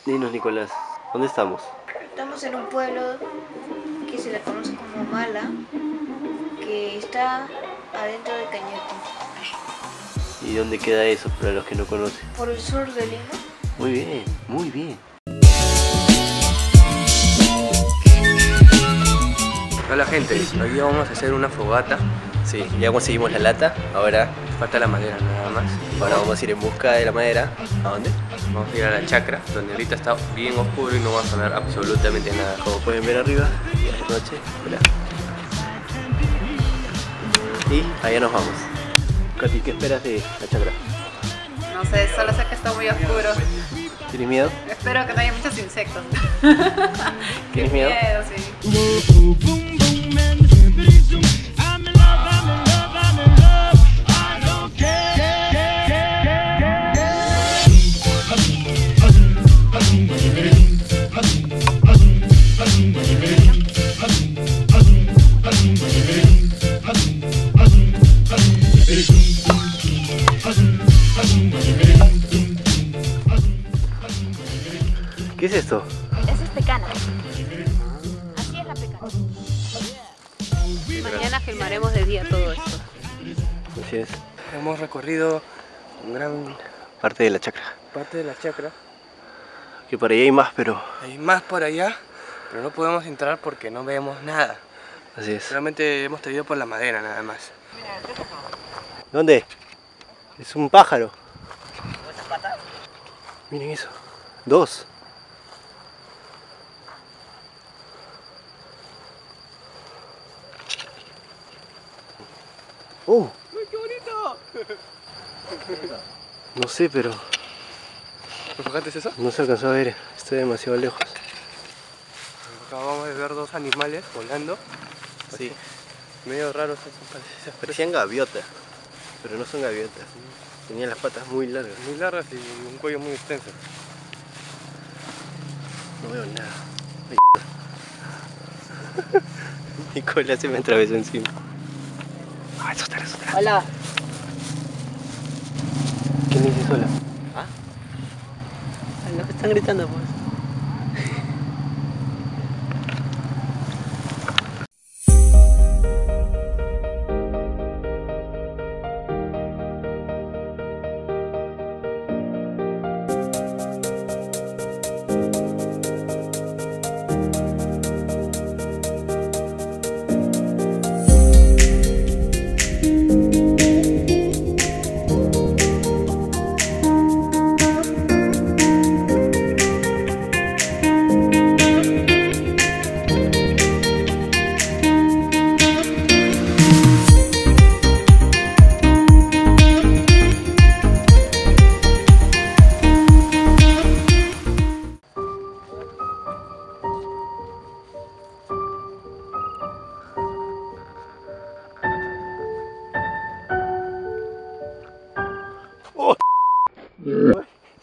Dinos, Nicolás, ¿dónde estamos? Estamos en un pueblo que se le conoce como Mala, que está adentro de Cañete. ¿Y dónde queda eso para los que no conocen? Por el sur de Lima. Muy bien, muy bien. Hola gente, hoy día vamos a hacer una fogata. Sí, ya conseguimos la lata, ahora Falta la madera nada más. vamos a ir en busca de la madera. ¿A dónde? Vamos a ir a la chacra, donde ahorita está bien oscuro y no va a sonar absolutamente nada. Como pueden ver arriba, ya es noche. Hola. Y allá nos vamos. Katy, ¿qué esperas de la chacra? No sé, solo sé que está muy oscuro. ¿Tienes miedo? Espero que no haya muchos insectos. ¿Tienes miedo? Miedo, sí. ¿Qué es esto? Esa es pecana. Así es la pecana. Mañana filmaremos de día todo esto. Así es. Hemos recorrido una gran Parte de la chacra. parte de la chacra. Que por ahí hay más, pero... Hay más por allá, pero no podemos entrar porque no vemos nada. Así es. Solamente hemos traído por la madera nada más. ¿Dónde? Es un pájaro. Miren eso. 2. ¡Oh! ¡Qué bonito! No sé, pero ¿Enfocaste eso? no se alcanzó a ver. Estoy demasiado lejos. Acabamos de ver dos animales volando. Sí. Medio raros esos, Parecían gaviotas, pero no son gaviotas. Tenían las patas muy largas. muy largas y un cuello muy extenso. No veo nada. Nicolás se me atravesó encima. Ah, asústala. Hola. ¿Quién dice sola? ¿Ah? Los que están gritando, pues.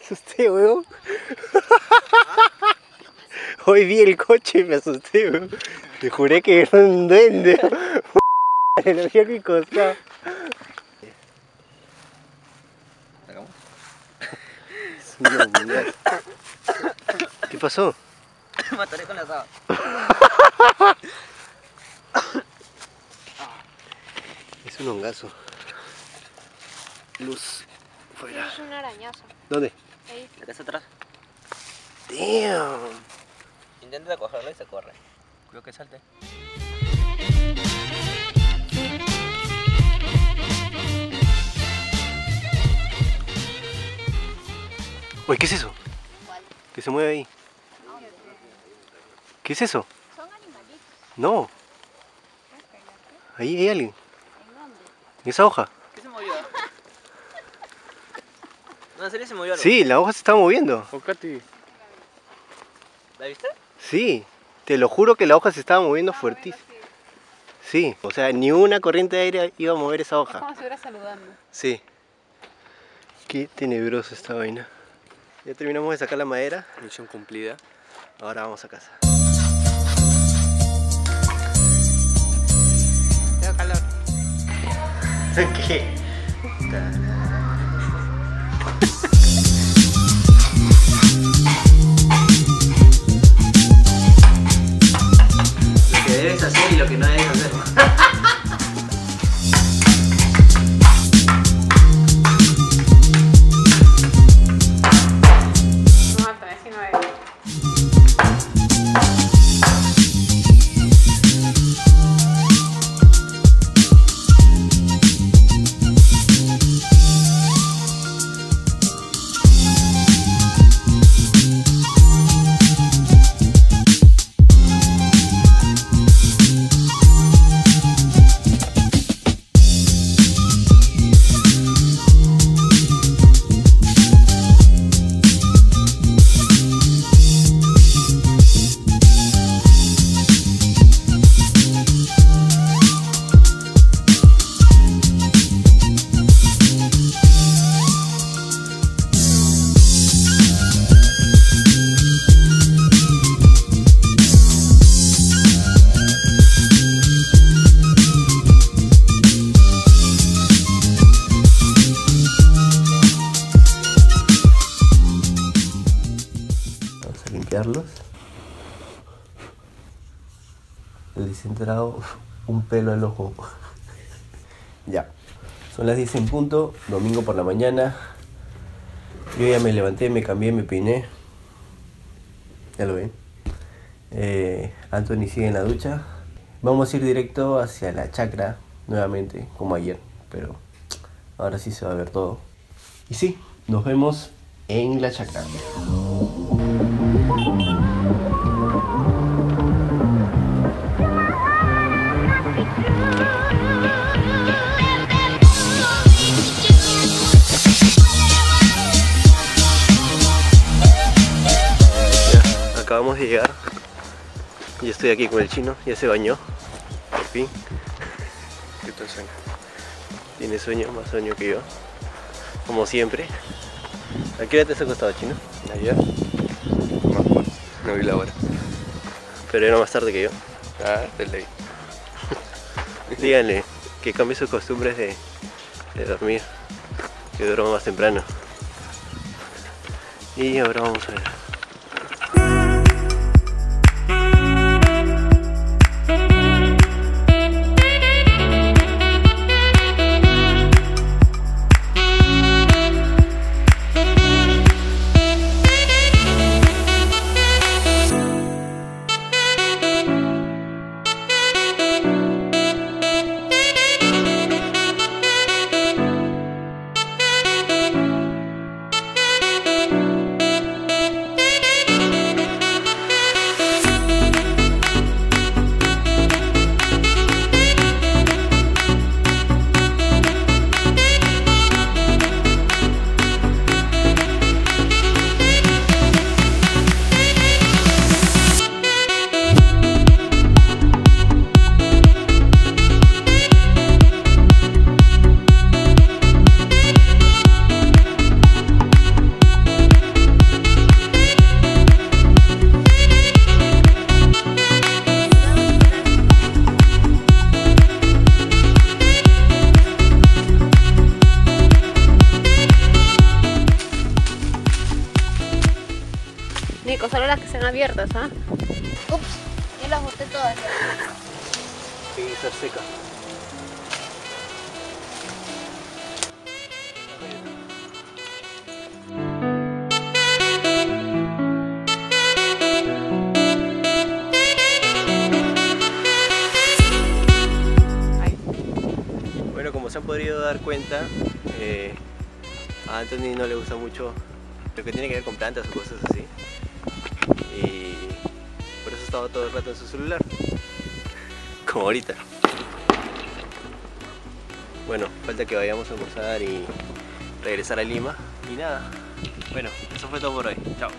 Asusté, weón. Hoy vi el coche y me asusté, weón. Te juré que era un duende. Lo vi a mi costado. Es una mundial. ¿Qué pasó? Mataré con la sábana. Es un hongazo. Luz fuera. Es un arañazo. ¿Dónde? Ahí. La casa atrás. Damn. Intenta cogerlo y se corre. Creo que salte. Oye, ¿qué es eso? ¿Cuál? Que se mueve ahí. ¿Qué es eso? Son animalitos. No. Ahí hay alguien. ¿En dónde? En esa hoja. ¿Qué se movió? No, en serio se movió algo. Sí, la hoja se está moviendo. Oh, Katy. ¿La viste? Sí, te lo juro que la hoja se estaba moviendo fuertísimo. Sí, o sea, ni una corriente de aire iba a mover esa Es hoja. como si estuviera saludando. Sí. Qué tenebroso esta vaina. Ya terminamos de sacar la madera, Misión cumplida. ahora vamos a casa. Tengo calor. ¿Qué? limpiarlos. Le hice entrado un pelo al ojo. Ya, son las 10 en punto, domingo por la mañana. Yo ya me levanté, me cambié, me peiné. Ya lo ven. Anthony sigue en la ducha. Vamos a ir directo hacia la chacra nuevamente, como ayer, pero ahora sí se va a ver todo. Y sí, nos vemos en la chacra. Ya, acabamos de llegar. Yo estoy aquí con el chino, ya se bañó, por fin. ¿Qué tal sueño? Tiene sueño, más sueño que yo, como siempre. ¿A qué hora te has acostado, chino? Ayer, no vi la hora. Pero era más tarde que yo. Ah, te leí. Díganle que cambie sus costumbres de dormir, que duerma más temprano. Y ahora vamos a ver. Nico, solo las que sean abiertas, ¿ah? Ups, yo las boté todas. Tiene que estar seca. Bueno, como se han podido dar cuenta, a Anthony no le gusta mucho lo que tiene que ver con plantas o cosas así. Y por eso estaba todo el rato en su celular. Como ahorita. Bueno, falta que vayamos a almorzar y regresar a Lima. Y nada. Bueno, eso fue todo por hoy. Chao.